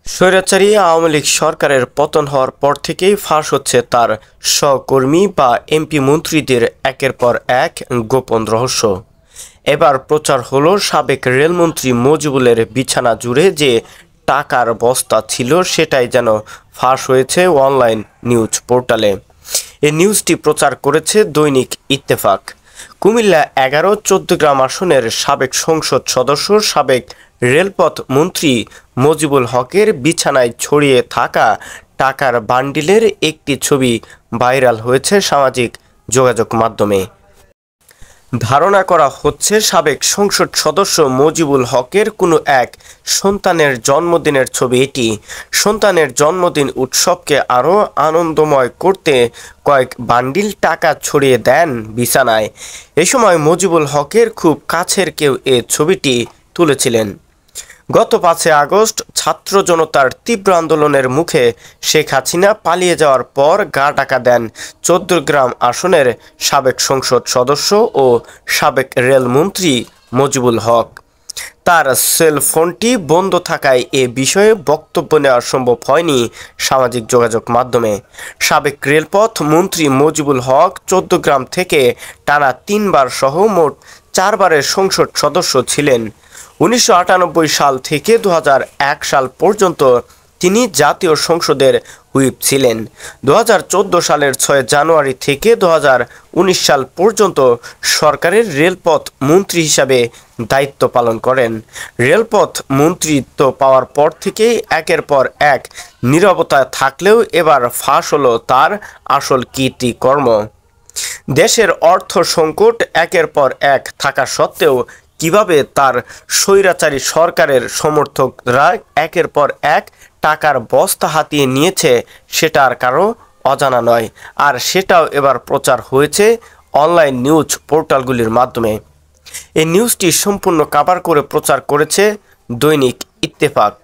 স্বৈরাচারী আওয়ামী লীগ সরকারের পতন হওয়ার পর থেকেই ফাঁস হচ্ছে তার সহকর্মী বা এমপি মন্ত্রীদের একের পর এক গোপন রহস্য। এবার প্রচার হলো সাবেক রেলমন্ত্রী মজিবুলের বিছানা জুড়ে যে টাকার বস্তা ছিল সেটাই যেন ফাঁস হয়েছে অনলাইন নিউজ পোর্টালে। এই নিউজটি প্রচার করেছে দৈনিক ইত্তেফাক। কুমিল্লা ১১-১৪গ্রাম আসনের সাবেক সংসদ সদস্য সাবেক রেলপথ মন্ত্রী মজিবুল হকের বিছানায় ছড়িয়ে থাকা টাকার বান্ডিলের একটি ছবি ভাইরাল হয়েছে সামাজিক যোগাযোগ মাধ্যমে। ধারণা করা হচ্ছে সাবেক সংসদ সদস্য মজিবুল হকের কোনো এক সন্তানের জন্মদিনের ছবি এটি। সন্তানের জন্মদিন উৎসবকে আরও আনন্দময় করতে কয়েক বান্ডিল টাকা ছড়িয়ে দেন বিছানায়। এ সময় মজিবুল হকের খুব কাছের কেউ এ ছবিটি তুলেছিলেন। গত ৫ আগস্ট ছাত্র জনতার তীব্র আন্দোলনের মুখে শেখ হাসিনা পালিয়ে যাওয়ার পর গা ঢাকা দেন ১৪গ্রাম আসনের সাবেক সংসদ সদস্য ও সাবেক রেলমন্ত্রী মজিবুল হক। তার সেলফোনটি বন্ধ থাকায় এ বিষয়ে বক্তব্য নেওয়া সম্ভব হয়নি সামাজিক যোগাযোগ মাধ্যমে। সাবেক রেলপথ মন্ত্রী মজিবুল হক ১৪গ্রাম থেকে টানা ৩বার সহ মোট ৪বারের সংসদ সদস্য ছিলেন। ১৯৯৮ সাল থেকে ২০০১ সাল পর্যন্ত তিনি জাতীয় সংসদের হুইপ ছিলেন। ২০১৪ সালের ৬ জানুয়ারি থেকে ২০১৯ সাল পর্যন্ত সরকারের রেলপথ মন্ত্রী হিসাবে দায়িত্ব পালন করেন। রেলপথ মন্ত্রিত্ব পাওয়ার পর থেকেই একের পর এক নীরবতায় থাকলেও এবার ফাঁস হলো তার আসল কীর্তিকর্ম। দেশের অর্থ সংকট একের পর এক থাকা সত্ত্বেও কিভাবে তার স্বৈরাচারী সরকারের সমর্থকরা একের পর এক টাকার বস্তা হাতিয়ে নিয়েছে সেটা আর কারো অজানা নয়। আর সেটাও এবার প্রচার হয়েছে অনলাইন নিউজ পোর্টালগুলির মাধ্যমে। এই নিউজটি সম্পূর্ণ কভার করে প্রচার করেছে দৈনিক ইত্তেফাক।